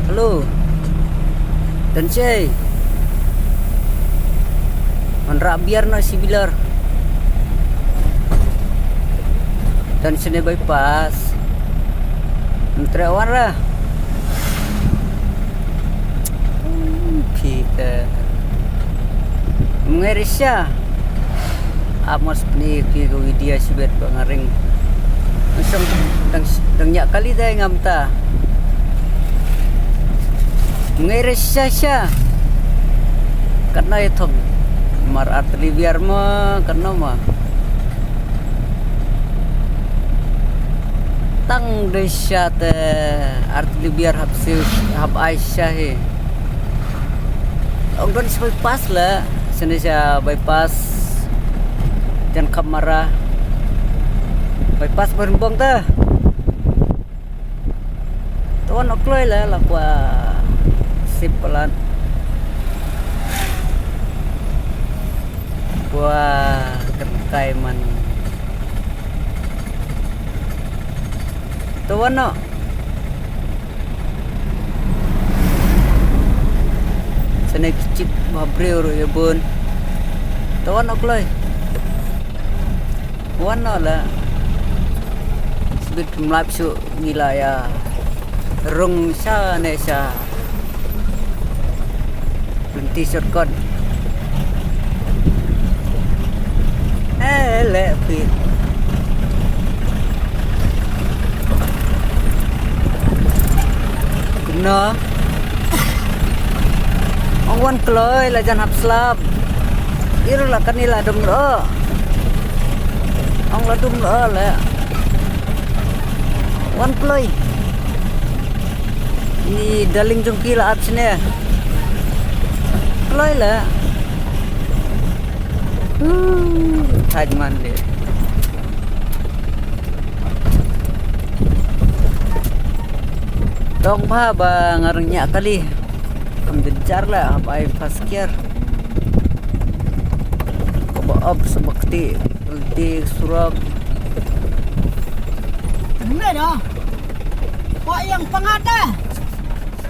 Halo. Dan say. Manra biar na si bilar. Dan sini bypass. Menterawan lah. Kita mengerisya. Amos ni ki dia sibet pangaring. Masang dang nyak kali dah ngam ta. Mengerisya siya. Karena itu mar atli biar ma karena ma. Tang desya te arti biar hab Aisyah he. Orang bypass lah, sini saya bypass dan kamera bypass berembang ta. Tuan okloi lah lakwa simpelan. Wah, kerkai man. Tuan no. Sana kicip mabreo ya bun. Tuan okloi. Tuan no lah. Sebut melapsu nilai rung sa nesa. Berhenti shortcut. Lepit. Guna. Ongwan kloy la jan hap slab. Ir la kanila dum lo. Ong la dum lo la. Wan kloy. Ni daling jongki la apsne. Kloy la. Hajman le. Dong pa ba ngarengnya kali. Kambencar lah apa ai faskier. Kobaab sebakti ulti surab. Ini dah. Pak yang pengada.